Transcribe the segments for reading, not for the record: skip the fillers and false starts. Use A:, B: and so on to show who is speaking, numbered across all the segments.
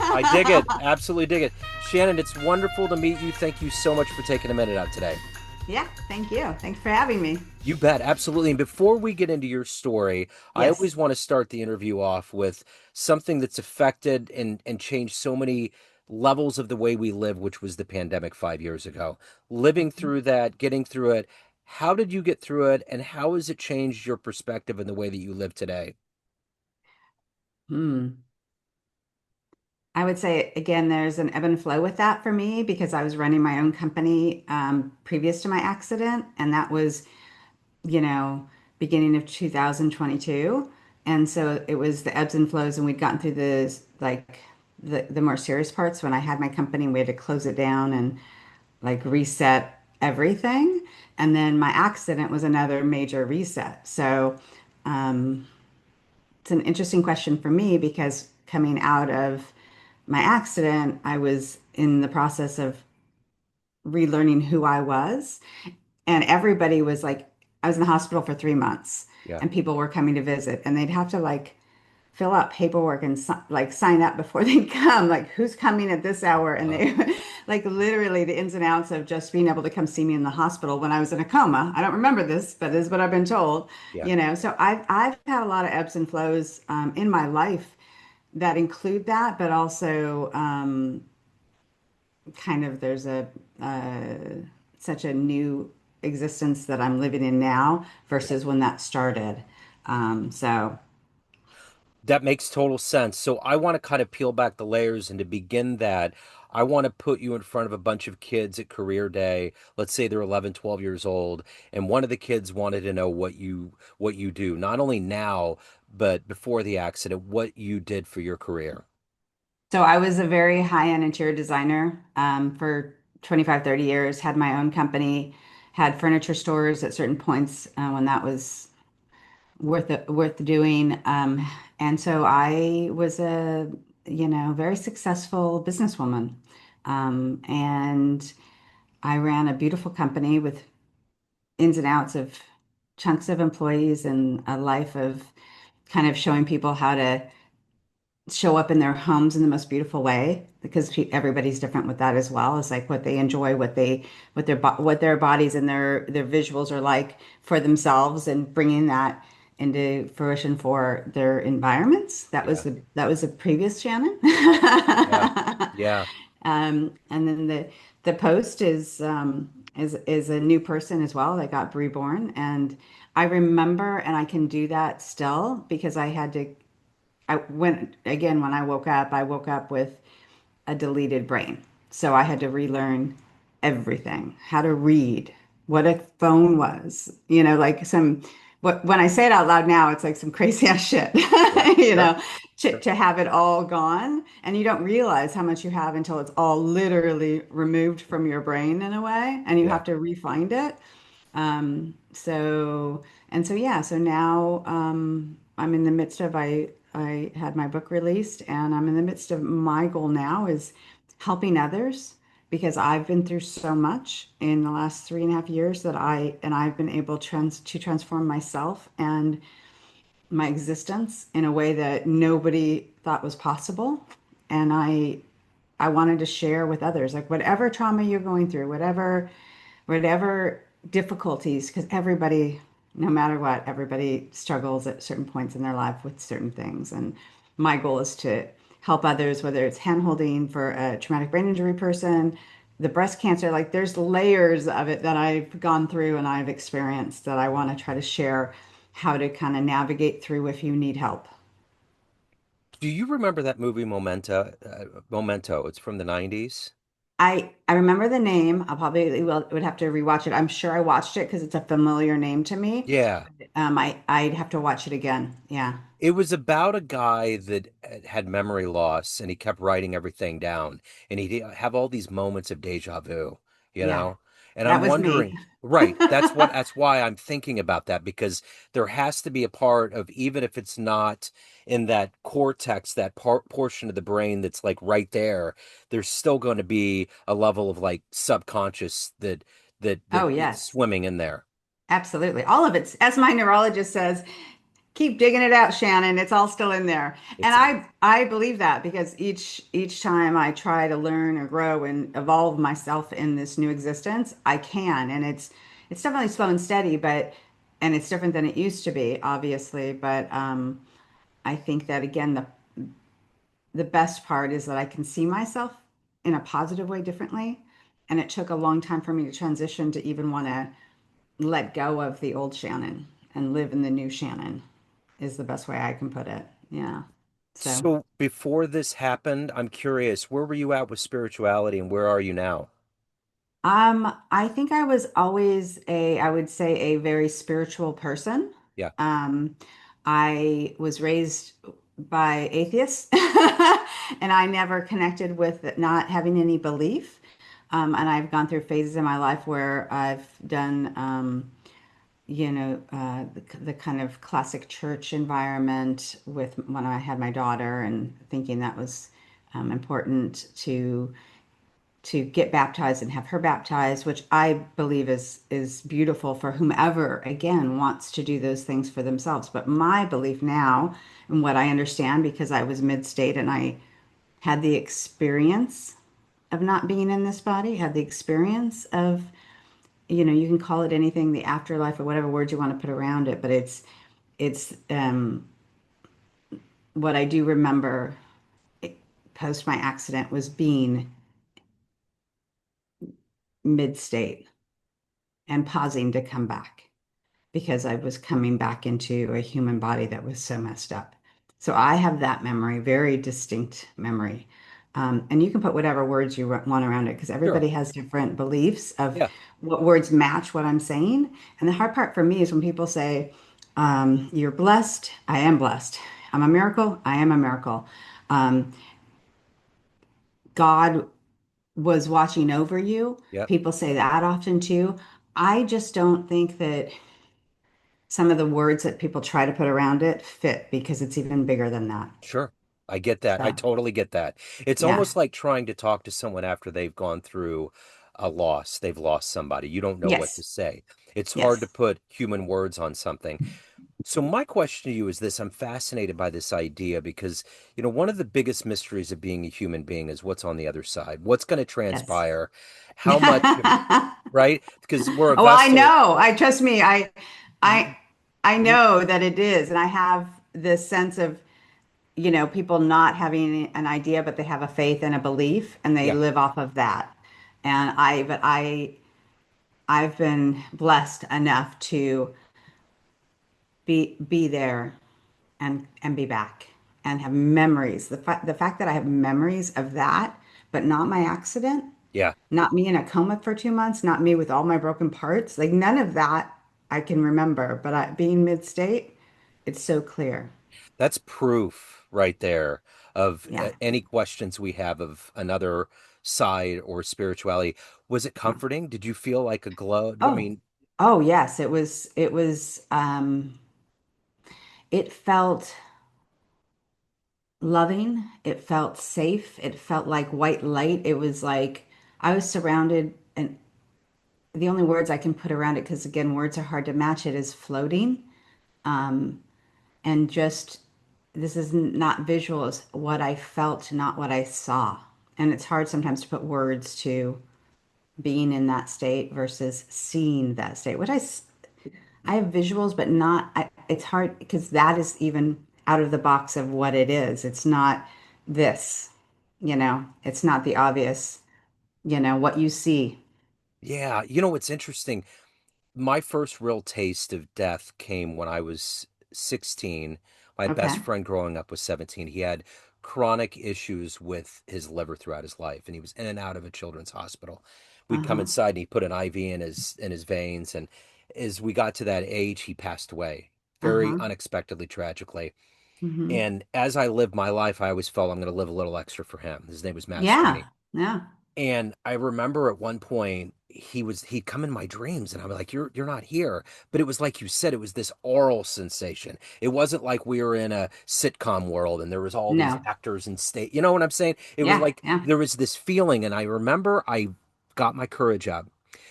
A: I dig it. Absolutely dig it. Shannon, it's wonderful to meet you. Thank you so much for taking a minute out today.
B: Yeah, thank you. Thanks for having me.
A: You bet. Absolutely. And before we get into your story, I
B: Yes.
A: always want to start the interview off with something that's affected and changed so many levels of the way we live, which was the pandemic 5 years ago. Living through that, getting through it. How did you get through it, and how has it changed your perspective and the way that you live today?
B: Hmm. I would say again, there's an ebb and flow with that for me because I was running my own company previous to my accident, and that was, you know, beginning of 2022. And so it was the ebbs and flows, and we'd gotten through the more serious parts when I had my company and we had to close it down and like reset everything. And then my accident was another major reset. So um, it's an interesting question for me because coming out of my accident, I was in the process of relearning who I was. And everybody was like, I was in the hospital for 3 months
A: Yeah.
B: and people were coming to visit and they'd have to like fill out paperwork and like sign up before they come, like who's coming at this hour. And
A: Uh,
B: they like literally the ins and outs of just being able to come see me in the hospital when I was in a coma. I don't remember this, but this is what I've been told,
A: yeah.
B: you know. So I've had a lot of ebbs and flows in my life that include that, but also kind of there's a such a new existence that I'm living in now
A: Yeah.
B: versus when that started. So
A: That makes total sense. So I want to kind of peel back the layers and to begin that, I want to put you in front of a bunch of kids at career day. Let's say they're 11, 12 years old, and one of the kids wanted to know what you do, not only now, but before the accident, what you did for your career.
B: so I was a very high-end interior designer for 25, 30 years, had my own company, had furniture stores at certain points when that was worth doing. And so I was a, very successful businesswoman. And I ran a beautiful company with ins and outs of chunks of employees and a life of kind of showing people how to show up in their homes in the most beautiful way because everybody's different with that as well. It's like what they enjoy, what their bodies and their visuals are like for themselves, and bringing that into fruition for their environments.
A: Yeah.
B: That was the previous Shannon.
A: Yeah. Yeah.
B: And then the post is a new person as well that got reborn. And I remember, and I can do that still because I went again when I woke up with a deleted brain. So I had to relearn everything, how to read, what a phone was, like what when I say it out loud now, it's like some crazy ass shit,
A: Yeah.
B: you
A: Sure.
B: know,
A: Sure.
B: to have it all gone. And you don't realize how much you have until it's all literally removed from your brain in a way, and you
A: Yeah.
B: have to re-find it. So yeah, so now I'm in the midst of I had my book released and I'm in the midst of my goal now is helping others because I've been through so much in the last 3.5 years that I've been able to transform myself and my existence in a way that nobody thought was possible. And I wanted to share with others, like whatever trauma you're going through, whatever difficulties, because everybody, no matter what, everybody struggles at certain points in their life with certain things. And my goal is to help others, whether it's hand holding for a traumatic brain injury person, the breast cancer, like there's layers of it that I've gone through and I've experienced that I want to try to share how to kind of navigate through if you need help.
A: Do you remember that movie Memento? Memento. It's from the 90s.
B: I remember the name. I'll probably would have to rewatch it. I'm sure I watched it because it's a familiar name to me.
A: Yeah.
B: I'd have to watch it again. Yeah.
A: It was about a guy that had memory loss and he kept writing everything down and he'd have all these moments of deja vu, you
B: Yeah.
A: know? And
B: That
A: I'm
B: was me.
A: wondering, right, that's why I'm thinking about that because there has to be a part of even if it's not in that cortex, that portion of the brain that's like right there, there's still going to be a level of like subconscious that
B: Oh,
A: is
B: yes.
A: swimming in there.
B: Absolutely. All of it's, as my neurologist says, Keep digging it out, Shannon. It's all still in there. And
A: It's in.
B: I believe that because each time I try to learn or grow and evolve myself in this new existence, I can. And it's definitely slow and steady, but and it's different than it used to be, obviously. But I think that again, the best part is that I can see myself in a positive way differently. And it took a long time for me to transition to even want to let go of the old Shannon and live in the new Shannon is the best way I can put it. Yeah. So,
A: So before this happened, I'm curious, where were you at with spirituality and where are you now?
B: I think I was always I would say a very spiritual person.
A: Yeah,
B: Um, I was raised by atheists and I never connected with not having any belief. And I've gone through phases in my life where I've done, the kind of classic church environment with when I had my daughter and thinking that was important to get baptized and have her baptized, which I believe is beautiful for whomever again wants to do those things for themselves. But my belief now and what I understand because I was mid-state and I had the experience of not being in this body, had the experience of, you can call it anything, the afterlife or whatever words you want to put around it, but it's what I do remember post my accident was being mid-state and pausing to come back because I was coming back into a human body that was so messed up. So I have that memory, very distinct memory. And you can put whatever words you want around it because
A: sure.
B: everybody has different beliefs of
A: Yeah,
B: what words match what I'm saying. And the hard part for me is when people say, you're blessed, I am blessed. I'm a miracle, I am a miracle. Um, God was watching over you.
A: yeah,
B: People say that often too. I just don't think that some of the words that people try to put around it fit because it's even bigger than that.
A: sure. I get that. I
B: So,
A: totally get that. It's
B: yeah.
A: almost like trying to talk to someone after they've gone through a loss. They've lost somebody. You don't know what to
B: Yes.
A: say. It's hard to
B: Yes.
A: put human words on something. So my question to you is this. I'm fascinated by this idea because, one of the biggest mysteries of being a human being is what's on the other side. What's going to
B: Yes.
A: transpire? How much of, right? Because we're a
B: Oh, I
A: vessel.
B: know. I trust me. I
A: Y-
B: I
A: y-
B: know that it is, and I have this sense of, people not having an idea, but they have a faith and a belief, and they
A: yeah,
B: live off of that. But I've been blessed enough to be there and be back and have memories. The fact that I have memories of that, but not my accident,
A: yeah.
B: not me in a coma for 2 months, not me with all my broken parts, like none of that I can remember. But being mid-state, it's so clear.
A: That's proof right there of
B: Yeah,
A: any questions we have of another side or spirituality. Was it
B: yeah.
A: comforting? Did you feel like a glow? I
B: Oh,
A: mean,
B: oh yes, it felt loving. It felt safe. It felt like white light. It was like I was surrounded and the only words I can put around it, because again, words are hard to match it, is floating. And just this is not visual, it's what I felt, not what I saw. And it's hard sometimes to put words to being in that state versus seeing that state, I have visuals, but not, it's hard because that is even out of the box of what it is. It's not this, it's not the obvious, what you see.
A: yeah, what's interesting? My first real taste of death came when I was 16. My best
B: Okay.
A: friend growing up was 17. He had chronic issues with his liver throughout his life, and he was in and out of a children's hospital. We'd come
B: Uh-huh.
A: inside and he put an IV in his veins, and as we got to that age, he passed away very
B: Uh-huh.
A: unexpectedly, tragically.
B: Hmm.
A: And as I lived my life, I always felt I'm going to live a little extra for him. His name was Matt
B: Yeah.
A: Sweeney.
B: Yeah.
A: And I remember at one point he'd come in my dreams and I'm like, you're not here. But it was like you said, it was this oral sensation. It wasn't like we were in a sitcom world and there was all these
B: No.
A: actors and state. You know what I'm saying? It was
B: Yeah.
A: like
B: Yeah.
A: there was this feeling. And I remember I got my courage up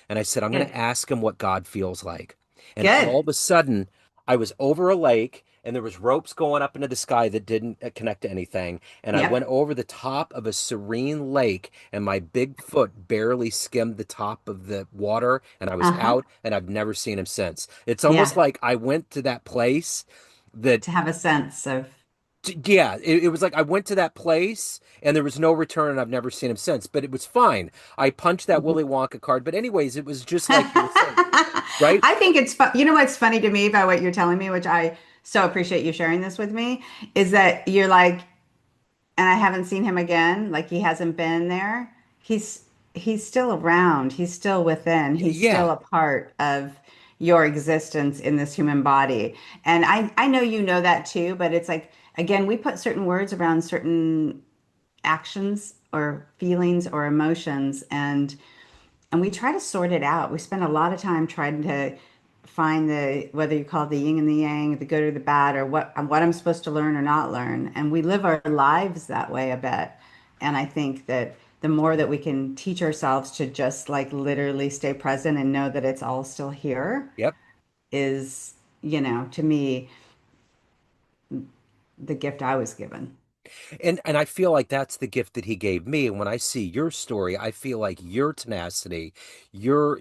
A: and I said, I'm going
B: Good.
A: to ask him what God feels like. And
B: Good.
A: all of a sudden, I was over a lake and there was ropes going up into the sky that didn't connect to anything, and I went
B: Yep.
A: over the top of a serene lake, and my big foot barely skimmed the top of the water, and I was
B: Uh-huh.
A: out, and I've never seen him since. It's almost
B: Yeah.
A: like I went to that place that
B: To have a sense of,
A: yeah, it was like I went to that place and there was no return and I've never seen him since, but it was fine. I punched that Willy Wonka card, but anyways, it was just like you were saying, right?
B: I think it's fun. You know what's funny to me about what you're telling me, which I so appreciate you sharing this with me, is that you're like, and I haven't seen him again. Like he hasn't been there. He's he's still around. He's still within. He's still
A: Yeah.
B: a part of your existence in this human body. And I know you know that too, but it's like again, we put certain words around certain actions or feelings or emotions and we try to sort it out. We spend a lot of time trying to find the whether you call it the yin and the yang, the good or the bad, or what I'm supposed to learn or not learn. And we live our lives that way a bit. And I think that the more that we can teach ourselves to just like literally stay present and know that it's all still here
A: Yep.
B: is, to me, the gift I was given.
A: And I feel like that's the gift that he gave me. And when I see your story, I feel like your tenacity, your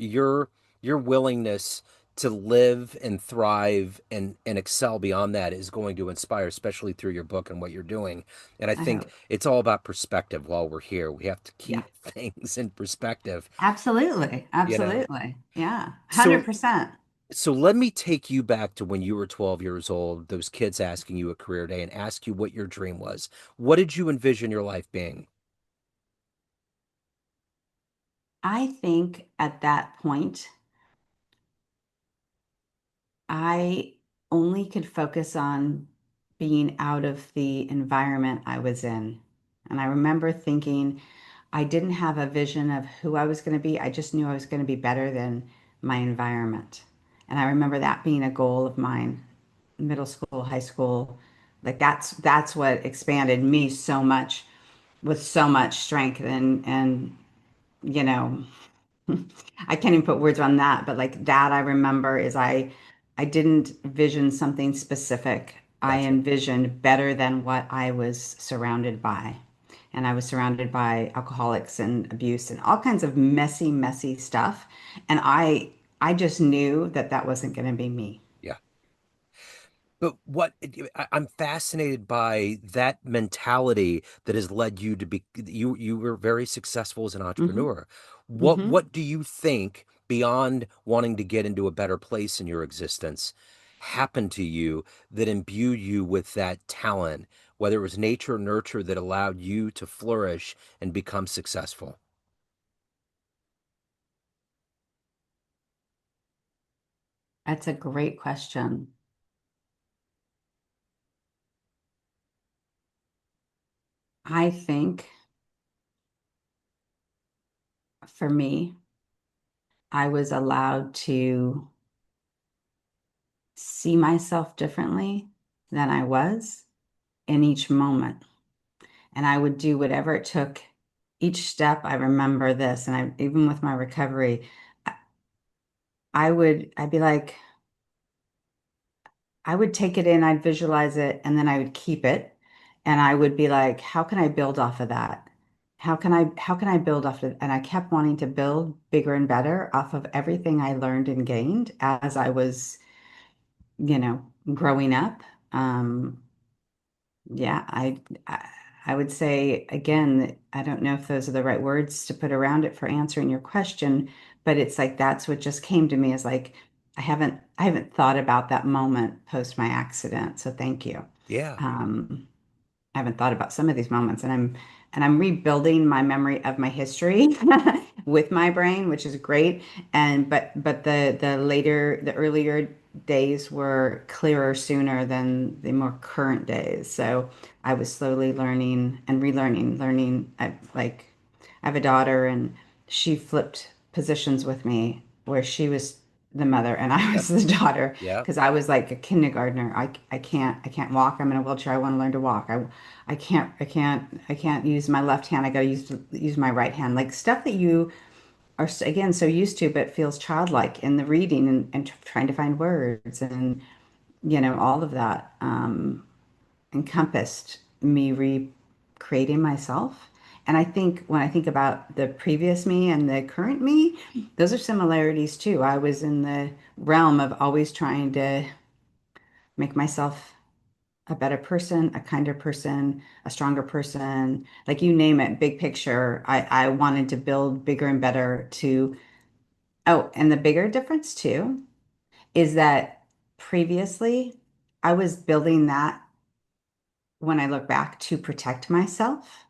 A: willingness to live and thrive and excel beyond that is going to inspire, especially through your book and what you're doing. And I
B: I
A: think
B: hope.
A: it's all about perspective while we're here. We have to
B: Yeah.
A: keep things in perspective,
B: Absolutely.
A: you know.
B: Absolutely. Yeah.
A: So
B: 100%.
A: so let me take you back to when you were 12 years old, those kids asking you at career day and ask you what your dream was. What did you envision your life being?
B: I think at that point, I only could focus on being out of the environment I was in. And I remember thinking I didn't have a vision of who I was going to be. I just knew I was going to be better than my environment. And I remember that being a goal of mine, middle school, high school. Like that's what expanded me so much with so much strength and you know I can't even put words on that, but like that I remember is I didn't vision something specific. I
A: Gotcha.
B: envisioned better than what I was surrounded by. And I was surrounded by alcoholics and abuse and all kinds of messy, messy stuff. And I just knew that that wasn't going to be me.
A: Yeah. But I'm fascinated by that mentality that has led you to be you were very successful as an
B: Hmm.
A: entrepreneur. What
B: Hmm.
A: what do you think beyond wanting to get into a better place in your existence happened to you that imbued you with that talent, whether it was nature or nurture that allowed you to flourish and become successful?
B: That's a great question. I think for me, I was allowed to see myself differently than I was in each moment. And I would do whatever it took. Each step, I remember this, and even with my recovery, I I'd be like, I would take it in, I'd visualize it, and then I would keep it. And I would be like, how can I build off of that? How can I build off of it? And I kept wanting to build bigger and better off of everything I learned and gained as I was, growing up. Um, Yeah, I would say again, I don't know if those are the right words to put around it for answering your question, but it's like that's what just came to me is like I haven't thought about that moment post my accident. So thank you.
A: Yeah.
B: Um, I haven't thought about some of these moments and I'm rebuilding my memory of my history with my brain, which is great. And but the earlier days were clearer sooner than the more current days. So I was slowly learning and relearning, learning. I have a daughter and she flipped positions with me where she was the mother and I
A: Yep.
B: was the daughter
A: Yep.
B: because I was like a kindergartner. I can't walk. I'm in a wheelchair. I want to learn to walk. I can't use my left hand. I got to use my right hand. Like stuff that you are again so used to, but feels childlike in the reading and trying to find words. And all of that encompassed me recreating myself. And I think when I think about the previous me and the current me, those are similarities too. I was in the realm of always trying to make myself a better person, a kinder person, a stronger person, like you name it, big picture. I wanted to build bigger and better to, oh, and the bigger difference too is that previously I was building that when I look back to protect myself.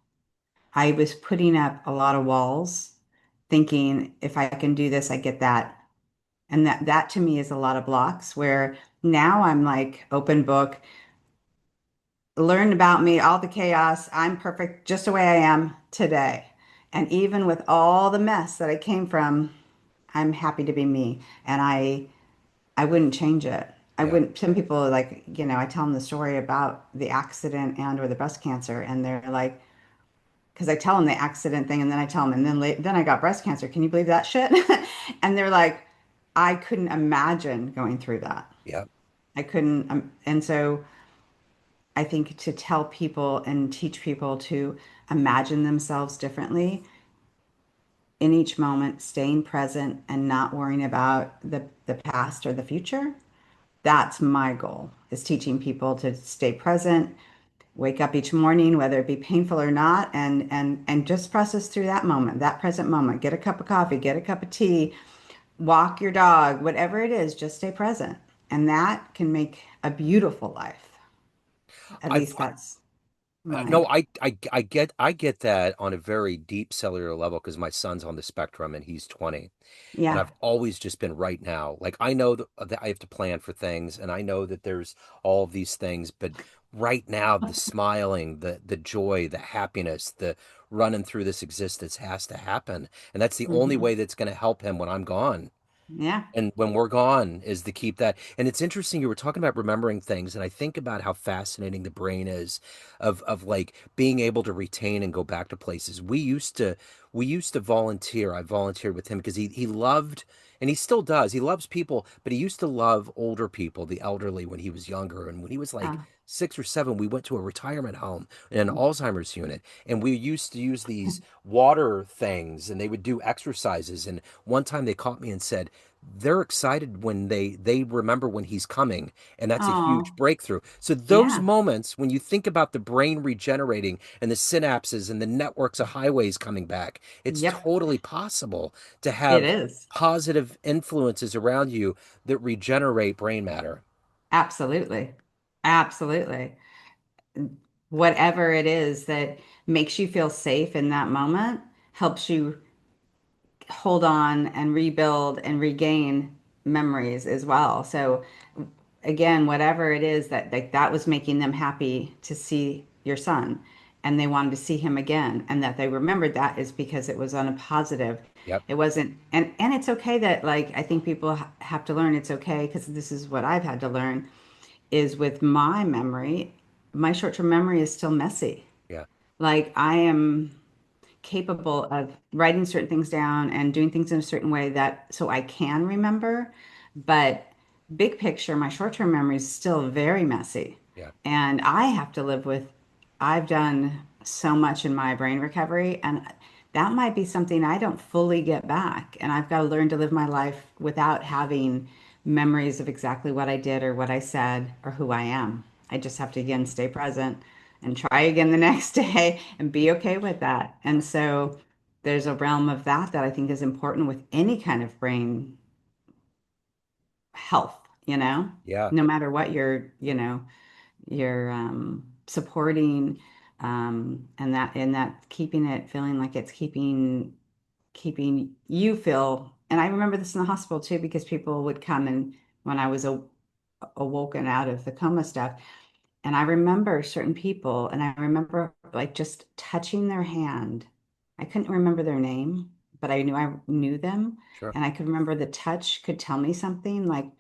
B: I was putting up a lot of walls thinking if I can do this, I get that. And that to me is a lot of blocks where now I'm like open book, learn about me, all the chaos. I'm perfect just the way I am today. And even with all the mess that I came from, I'm happy to be me. And I wouldn't change it. I
A: Yeah.
B: wouldn't, some people like, I tell them the story about the accident and or the breast cancer, and they're like, because I tell them the accident thing and then I tell them, and then I got breast cancer. Can you believe that shit? And they're like, I couldn't imagine going through that.
A: Yeah.
B: I couldn't. And so I think to tell people and teach people to imagine themselves differently in each moment, staying present and not worrying about the past or the future. That's my goal, is teaching people to stay present, wake up each morning, whether it be painful or not, and just process through that moment, that present moment. Get a cup of coffee, get a cup of tea, walk your dog, whatever it is, just stay present. And that can make a beautiful life. At
A: I've
B: least that's
A: no,
B: my,
A: I get that on a very deep cellular level because my son's on the spectrum and he's 20. And
B: yeah.
A: I've always just been right now. Like I know that I have to plan for things and I know that there's all of these things, but right now the smiling, the joy, the happiness, the running through this existence has to happen. And that's the only
B: Hmm.
A: way that's going to help him when I'm gone.
B: Yeah.
A: And when we're gone is to keep that. And it's interesting, you were talking about remembering things, and I think about how fascinating the brain is of like being able to retain and go back to places. We used to volunteer. I volunteered with him because he loved, and he still does. He loves people, but he used to love older people, the elderly, when he was younger. And when he was like
B: Uh,
A: 6 or 7, we went to a retirement home in an Alzheimer's unit, and we used to use these water things, and they would do exercises. And one time they caught me and said, they're excited when they remember when he's coming, and that's a huge
B: oh,
A: breakthrough. So those
B: yeah.
A: moments when you think about the brain regenerating and the synapses and the networks of highways coming back, it's
B: Yep.
A: totally possible to
B: It
A: have
B: is.
A: positive influences around you that regenerate brain matter.
B: Absolutely. Absolutely. Whatever it is that makes you feel safe in that moment helps you hold on and rebuild and regain memories as well. So again, whatever it is that that was making them happy to see your son and they wanted to see him again and that they remembered that is because it was on a positive.
A: Yep.
B: It wasn't, and it's okay that like I think people have to learn it's okay because this is what I've had to learn is with my memory, my short-term memory is still messy.
A: Yeah.
B: Like I am capable of writing certain things down and doing things in a certain way that so I can remember. But big picture, my short-term memory is still very messy.
A: Yeah.
B: And I have to live with, I've done so much in my brain recovery, and that might be something I don't fully get back. And I've got to learn to live my life without having memories of exactly what I did or what I said or who I am. I just have to again stay present and try again the next day and be okay with that. And so there's a realm of that I think is important with any kind of brain health,
A: Yeah.
B: no matter what you're supporting, and that keeping it feeling like it's keeping you feel. And I remember this in the hospital too, because people would come and when I was awoken out of the coma stuff, and I remember certain people, and I remember like just touching their hand. I couldn't remember their name, but I knew them,
A: Sure.
B: and I could remember the touch could tell me something like,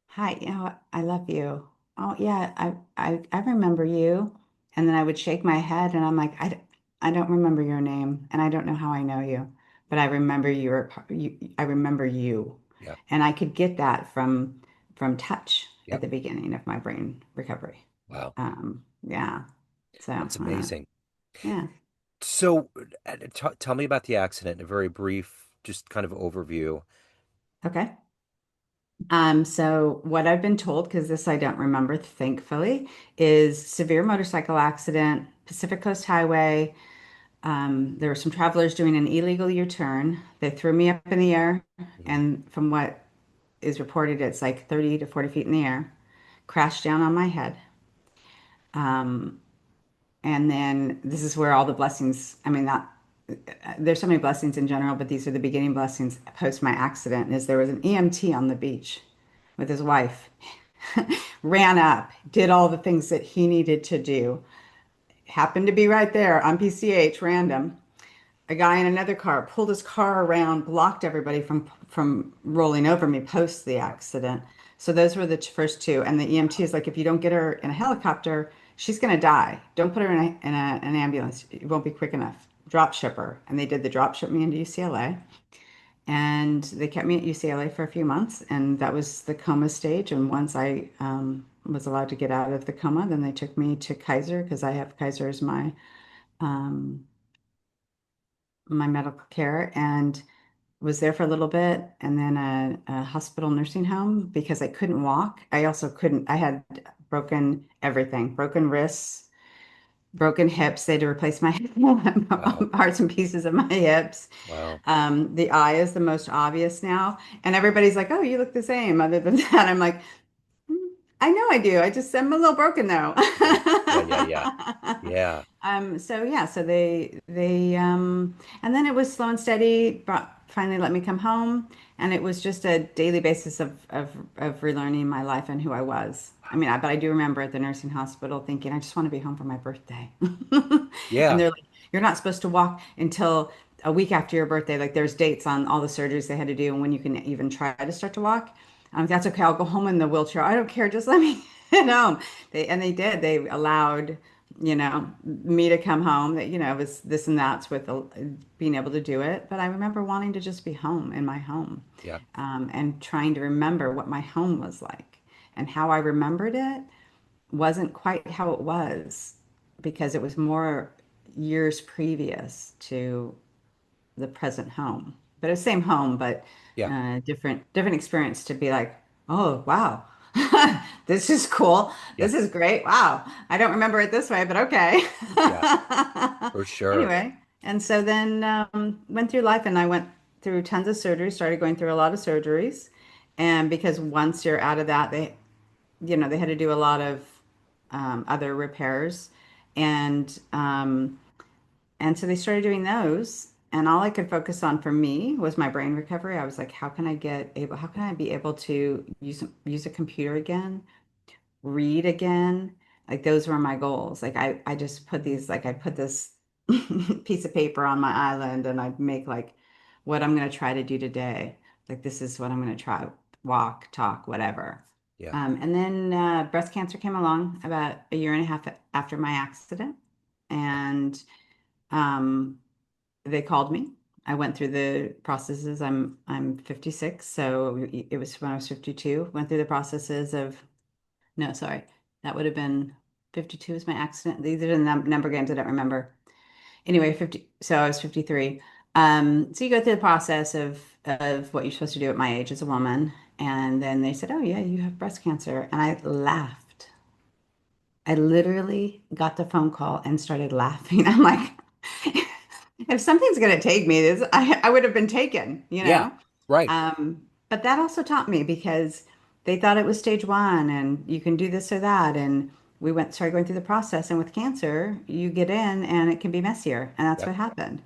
B: "Hi, I love you." Oh yeah, I remember you. And then I would shake my head, and I'm like, I don't remember your name, and I don't know how I know you, but I remember I remember you,
A: Yeah.
B: and I could get that from touch. at
A: Yep.
B: the beginning of my brain recovery.
A: Wow.
B: Yeah. So,
A: That's amazing.
B: yeah.
A: So, tell me about the accident in a very brief, just kind of overview.
B: Okay. So what I've been told, because this I don't remember, thankfully, is severe motorcycle accident, Pacific Coast Highway. There were some travelers doing an illegal U-turn. They threw me up in the air,
A: Mhm.
B: and from what is reported, it's like 30 to 40 feet in the air, crashed down on my head. Um, and then this is where all the blessings, I mean, not there's so many blessings in general, but these are the beginning blessings post my accident, is there was an EMT on the beach with his wife, ran up, did all the things that he needed to do, happened to be right there on PCH, random. A guy in another car pulled his car around, blocked everybody from rolling over me post the
A: Wow.
B: accident. So those were the first two. And the EMT is like, if you don't get her in a helicopter, she's going to die. Don't put her an ambulance. It won't be quick enough. Drop ship her. And they did the drop ship me into UCLA. And they kept me at UCLA for a few months. And that was the coma stage. And once I was allowed to get out of the coma, then they took me to Kaiser because I have Kaiser as um, my medical care. And was there for a little bit and then a hospital nursing home because I couldn't walk. I also couldn't, I had broken everything, broken wrists, broken hips. They had to replace my
A: Wow.
B: parts and pieces of my hips.
A: Wow.
B: The eye is the most obvious now. And everybody's like, oh, you look the same. Other than that, I'm like, I know I do. I'm a little broken though.
A: Yeah. Yeah. Yeah. Yeah. Yeah.
B: So yeah, so and then it was slow and steady, but finally let me come home. And it was just a daily basis of relearning my life and who I was.
A: Wow.
B: But I do remember at the nursing hospital thinking, I just want to be home for my birthday. And
A: Yeah.
B: they're like, you're not supposed to walk until a week after your birthday. Like there's dates on all the surgeries they had to do and when you can even try to start to walk. That's okay. I'll go home in the wheelchair. I don't care. Just let me get home. They did. They allowed, me to come home. That, it was this and that's with being able to do it. But I remember wanting to just be home in my home,
A: Yeah.
B: and trying to remember what my home was like. And how I remembered it wasn't quite how it was because it was more years previous to the present home. But it was same home, but
A: Yeah.
B: different experience to be like, oh wow, this is cool.
A: Yeah.
B: This is great. Wow. I don't remember it this way, but okay.
A: Yeah. For sure.
B: Anyway, and so then went through life and I went through tons of surgeries, started going through a lot of surgeries. And because once you're out of that, they had to do a lot of other repairs. And and so they started doing those. And all I could focus on for me was my brain recovery. I was like, how can I be able to use a computer again, read again? Like those were my goals. Like I just put these, like I put this piece of paper on my island and I'd make like what I'm going to try to do today. Like this is what I'm going to try, walk, talk, whatever.
A: Yeah.
B: And then breast cancer came along about a year and a half after my accident. And um, they called me. I went through the processes. I'm 56, so it was when I was 52. Went through the processes of no, sorry, that would have been 52 is my accident. These are the number games I don't remember. Anyway, 50. So I was 53. So you go through the process of what you're supposed to do at my age as a woman, and then they said, "Oh yeah, you have breast cancer," and I laughed. I literally got the phone call and started laughing. I'm like, if something's going to take me, I would have been taken, you
A: Yeah.
B: know?
A: Right.
B: But that also taught me because they thought it was stage one and you can do this or that. And started going through the process. And with cancer, you get in and it can be messier. And that's
A: Yep.
B: what happened.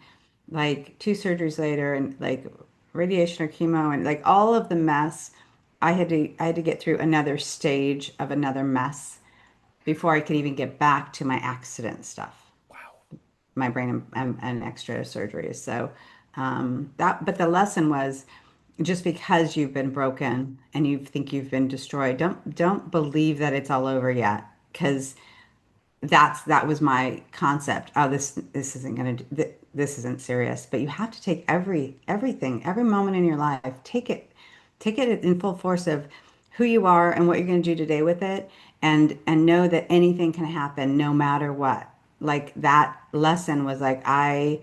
B: Like two surgeries later and like radiation or chemo and like all of the mess, I had to get through another stage of another mess before I could even get back to my accident stuff,
A: Wow.
B: my brain and extra surgeries. So but the lesson was just because you've been broken and you think you've been destroyed, don't believe that it's all over yet, because that was my concept. Oh, this isn't gonna this isn't serious. But you have to take everything, every moment in your life, take it in full force of who you are and what you're going to do today with it, and know that anything can happen no matter what. Like that lesson was like I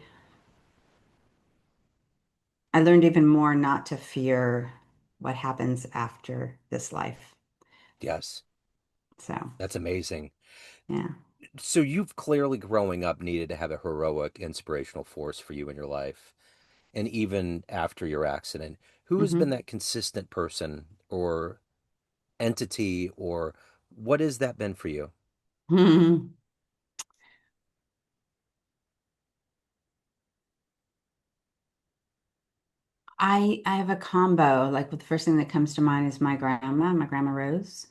B: learned even more not to fear what happens after this life.
A: Yes,
B: So,
A: that's amazing.
B: yeah.
A: So you've clearly growing up needed to have a heroic, inspirational force for you in your life, and even after your accident. Who has been
B: Hmm.
A: that consistent person or entity, or what has that been for you?
B: I have a combo. Like the first thing that comes to mind is my grandma Rose.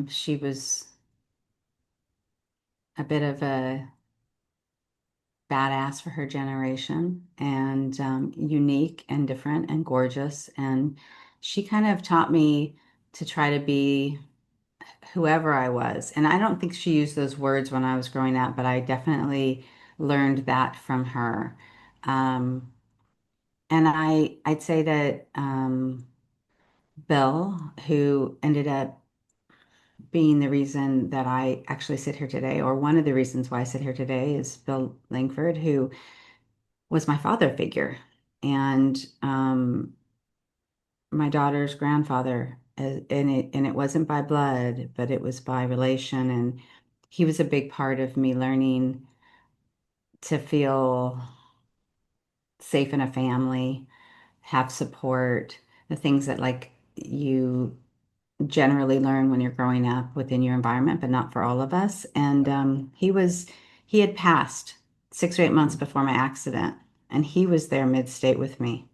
B: She was a bit of a badass for her generation and unique and different and gorgeous. And she kind of taught me to try to be whoever I was. And I don't think she used those words when I was growing up, but I definitely learned that from her. Um, and I'd say that Bill, who ended up being the reason that I actually sit here today, or one of the reasons why I sit here today, is Bill Langford, who was my father figure and my daughter's grandfather. And it wasn't by blood, but it was by relation. And he was a big part of me learning to feel safe in a family, have support, the things that like you generally learn when you're growing up within your environment, but not for all of us. And he had passed 6 or 8 months before my accident, and he was there mid-state with me.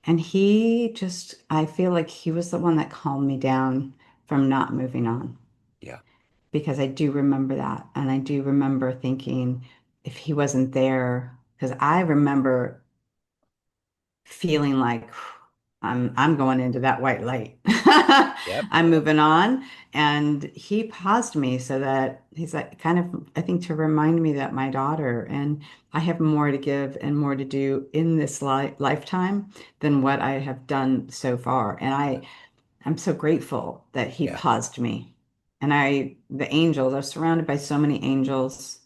B: And he just, I feel like he was the one that calmed me down from not moving on
A: Yeah,
B: because I do remember that. And I do remember thinking if he wasn't there, because I remember feeling like I'm going into that white light.
A: yep,
B: I'm moving on. And he paused me so that he's like kind of, I think, to remind me that my daughter and I have more to give and more to do in this lifetime than what I have done so far. And I'm so grateful that he
A: yeah,
B: paused me. And the angels, I was surrounded by so many angels.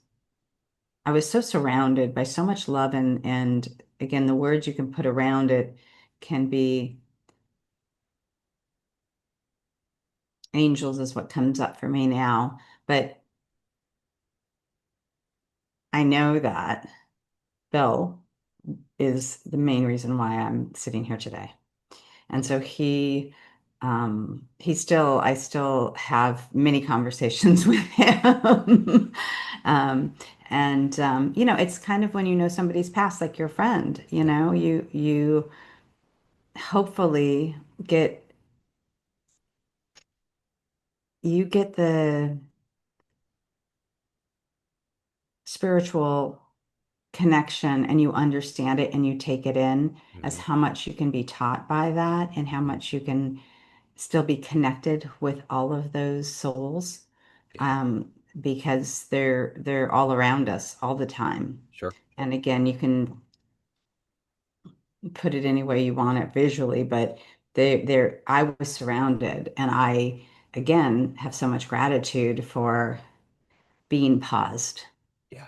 B: I was so surrounded by so much love and again, the words you can put around it can be angels is what comes up for me now. But I know that Bill is the main reason why I'm sitting here today. And so I still have many conversations with him. It's kind of when you know somebody's past, like your friend,
A: yeah,
B: you hopefully get get the spiritual connection and you understand it and you take it in as
A: hmm
B: how much you can be taught by that and how
A: hmm
B: much you can still be connected with all of those souls
A: yeah,
B: um, because they're all around us all the time.
A: sure,
B: And again, you can put it any way you want it visually, but I was surrounded and I again have so much gratitude for being paused.
A: yeah,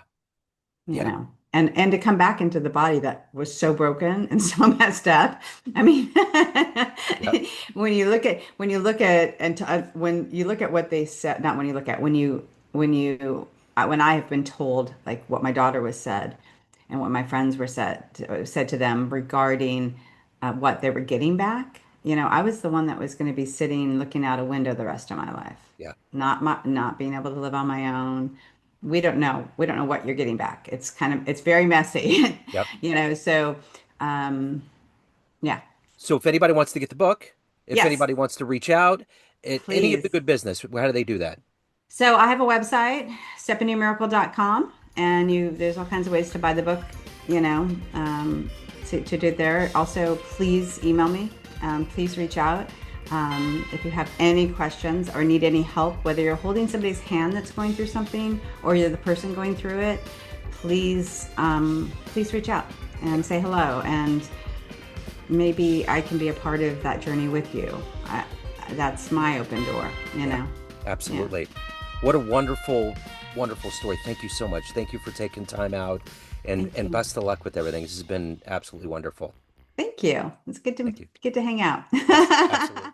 B: you
A: yeah,
B: know and to come back into the body that was so broken and so messed up. I mean,
A: yep,
B: when you look at what they said, not when you look at when I have been told like what my daughter was said and what my friends were said to them regarding what they were getting back. I was the one that was going to be sitting looking out a window the rest of my life,
A: yeah,
B: not being able to live on my own. We don't know what you're getting back. It's very messy.
A: yep.
B: So um yeah.
A: So if anybody wants to get the book, if
B: Yes,
A: anybody wants to reach out at any of the
B: please.
A: good business, how do they do that?
B: So I have a website, stepanewmiracle.com, and there's all kinds of ways to buy the book, you know, to do it there. Also, please email me. Please reach out. If you have any questions or need any help, whether you're holding somebody's hand that's going through something or you're the person going through it, please reach out and say hello. And maybe I can be a part of that journey with you. that's my open door, you
A: Yeah,
B: know. Yeah.
A: absolutely. What a wonderful, wonderful story. Thank you so much. Thank you for taking time out,
B: Thank
A: and
B: you.
A: best of luck with everything. This has been absolutely wonderful.
B: Thank you. It's
A: Thank you.
B: good to hang out.
A: Yes, absolutely.